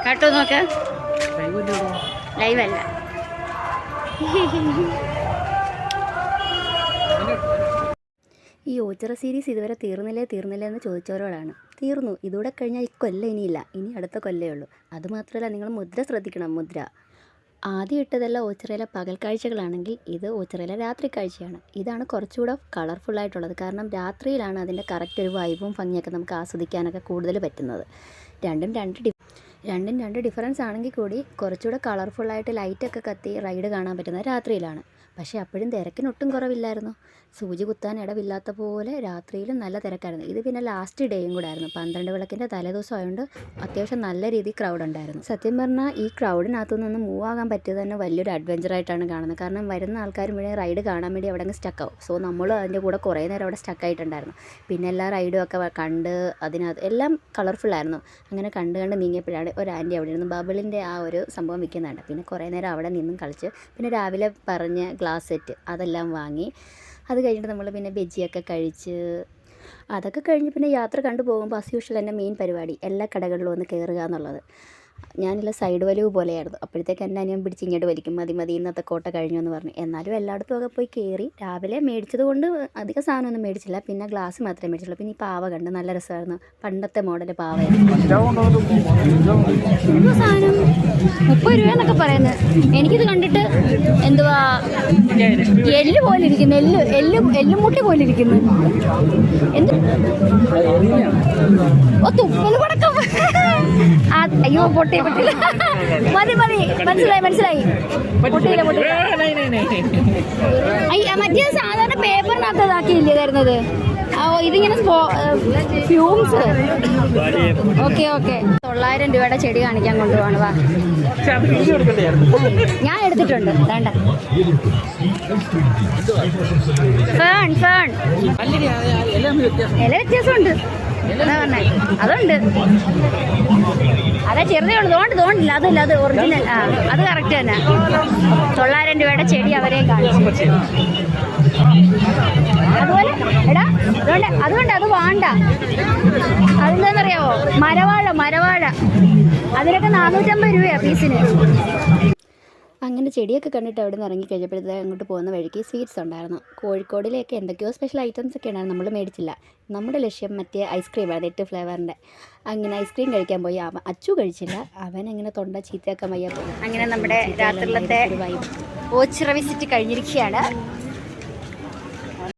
കേട്ടോ നോക്ക്, ലൈവല്ല. ഈ ഓച്ചിറ സീരീസ് ഇതുവരെ തീർന്നില്ലേ എന്ന് ചോദിച്ചവരോടാണ്. തീർന്നു. ഇതൂടെ കഴിഞ്ഞാൽ ഈ കൊല്ലം ഇനിയില്ല, ഇനി അടുത്ത കൊല്ലേ ഉള്ളൂ. അതുമാത്രമല്ല, നിങ്ങൾ മുദ്ര ശ്രദ്ധിക്കണം. മുദ്ര ആദ്യം ഇട്ടതെല്ലാം ഓച്ചിറയിലെ പകൽ കാഴ്ചകളാണെങ്കിൽ ഇത് ഓച്ചിറയിലെ രാത്രി കാഴ്ചയാണ്. ഇതാണ് കുറച്ചുകൂടെ കളർഫുള്ളായിട്ടുള്ളത്. കാരണം രാത്രിയിലാണ് അതിൻ്റെ കറക്റ്റ് ഒരു വൈബും ഭംഗിയൊക്കെ നമുക്ക് ആസ്വദിക്കാനൊക്കെ കൂടുതൽ പറ്റുന്നത്. രണ്ടും രണ്ട് ഡിഫറൻസ് ആണെങ്കിൽ കൂടി കുറച്ചുകൂടെ കളർഫുള്ളായിട്ട് ലൈറ്റൊക്കെ കത്തി റൈഡ് കാണാൻ പറ്റുന്നത് രാത്രിയിലാണ്. പക്ഷേ അപ്പോഴും തിരക്കിനൊട്ടും കുറവില്ലായിരുന്നു. സൂചി കുത്താൻ ഇടവില്ലാത്ത പോലെ രാത്രിയിലും നല്ല തിരക്കായിരുന്നു. ഇത് പിന്നെ ലാസ്റ്റ് ഡേയും കൂടെ ആയിരുന്നു. 12 വിളക്കിൻ്റെ തലേദിവസം ആയതുകൊണ്ട് അത്യാവശ്യം നല്ല രീതിയിൽ ക്രൗഡ് ഉണ്ടായിരുന്നു. സത്യം പറഞ്ഞാൽ ഈ ക്രൗഡിനകത്തു നിന്ന് മൂവ് ആകാൻ പറ്റിയത് തന്നെ വലിയൊരു അഡ്വഞ്ചറായിട്ടാണ് കാണുന്നത്. കാരണം വരുന്ന ആൾക്കാരും വേണ്ടി റൈഡ് കാണാൻ വേണ്ടി അവിടെ അങ്ങ് സ്റ്റക്കാവും. സോ നമ്മൾ അതിൻ്റെ കൂടെ കുറേ നേരം അവിടെ സ്റ്റക്കായിട്ടുണ്ടായിരുന്നു. പിന്നെ എല്ലാ റൈഡും ഒക്കെ കണ്ട് അതിനകത്ത് എല്ലാം കളർഫുള്ളായിരുന്നു. അങ്ങനെ കണ്ട് നീങ്ങിയപ്പോഴാണ് ഒരു ആൻറ്റി അവിടെ ഇരുന്ന് ബബിളിൻ്റെ ആ ഒരു സംഭവം വിൽക്കുന്നുണ്ട്. പിന്നെ കുറേ നേരം അവിടെ നിന്നും കളിച്ച് പിന്നെ രാവിലെ പറഞ്ഞ ഗ്ലാസ് സെറ്റ് അതെല്ലാം വാങ്ങി. അത് കഴിഞ്ഞിട്ട് നമ്മൾ പിന്നെ ബജിയൊക്കെ കഴിച്ച് അതൊക്കെ കഴിഞ്ഞ് പിന്നെ യാത്ര കണ്ടു പോകുമ്പോൾ ആസ് യൂഷ്വൽ എൻ്റെ മെയിൻ പരിപാടി എല്ലാ കടകളിലും ഒന്ന് കയറുക എന്നുള്ളത്. ഞാനില്ല സൈഡ് വലിവ് പോലെയായിരുന്നു. അപ്പോഴത്തേക്ക് എൻ്റെ അനിയൻ പിടിച്ച് ഇങ്ങോട്ട് വലിക്കും, മതി ഇന്നത്തെ കോട്ട കഴിഞ്ഞു എന്ന് പറഞ്ഞു. എന്നാലും എല്ലായിടത്തും ഒക്കെ പോയി കയറി. രാവിലെ മേടിച്ചത് കൊണ്ട് അധികം സാധനമൊന്നും മേടിച്ചില്ല. പിന്നെ ഗ്ലാസ് മാത്രമേ മേടിച്ചുള്ളൂ. പിന്നെ ഈ പാവ കണ്ട് നല്ല രസമായിരുന്നു. പണ്ടത്തെ മോഡൽ പാവയായിരുന്നു. സാധനം 30 രൂപ എന്നൊക്കെ പറയുന്നത്. എനിക്കിത് കണ്ടിട്ട് എന്തുവാ എല്ല് പോലെ ഇരിക്കുന്നു, എല്ലുമുട്ടി പോലെ ഇരിക്കുന്നു. എന്ത് തുപ്പല് പടക്കം. അയ്യോ പൊട്ടിയില്ല. മതി മനസ്സിലായി. പൊട്ടിയില്ല. മറ്റേ സാധാരണ പേപ്പറിനകത്ത് ഇതാക്കിയില്ലേ തരുന്നത്. ഇതിങ്ങനെ ഫ്യൂംസ്. ഓക്കെ 900 രൂപയുടെ ചെടി കാണിക്കാൻ കൊണ്ടുപോവാണ്. വാ, ഞാൻ എടുത്തിട്ടുണ്ട്. വേണ്ട ഫേൺ ഇല വ്യത്യാസമുണ്ട്. അതാ പറഞ്ഞേ, അതുണ്ട്. അതാ ചെറുതേ ഉള്ളൂ. തോണ്ടില്ല. അത് ഒറിജിനൽ. അത് കറക്റ്റ് തന്നെ. 900 രൂപയുടെ ചെടി അവരെ കാണിച്ചു. അതുപോലെ അതുകൊണ്ട് അത് വേണ്ട. അതെന്താണെന്നറിയാവോ? മരവാഴ അതിനൊക്കെ 450 രൂപയാണ് പീസിന്. അങ്ങനെ ചെടിയൊക്കെ കണ്ടിട്ട് അവിടെ നിന്ന് ഇറങ്ങിക്കഴിഞ്ഞപ്പോഴത്തേക്ക് അങ്ങോട്ട് പോകുന്ന വഴിക്ക് സ്വീറ്റ്സ് ഉണ്ടായിരുന്നു. കോഴിക്കോടിലേക്ക് എന്തൊക്കെയോ സ്പെഷ്യൽ ഐറ്റംസ് ഒക്കെ ഉണ്ടായിരുന്നു. നമ്മൾ മേടിച്ചില്ല. നമ്മുടെ ലക്ഷ്യം മറ്റേ ഐസ്ക്രീമാണ്, 8 ഫ്ലേവറിൻ്റെ. അങ്ങനെ ഐസ്ക്രീം കഴിക്കാൻ പോയി. അച്ചു കഴിച്ചില്ല. അവൻ അങ്ങനെ തൊണ്ട ചീത്തയാക്കാൻ വയ്യ പോയി. അങ്ങനെ നമ്മുടെ രാത്രിയിലത്തെ ഓച്ചിറ വിസിറ്റ് കഴിഞ്ഞിരിക്കുകയാണ്.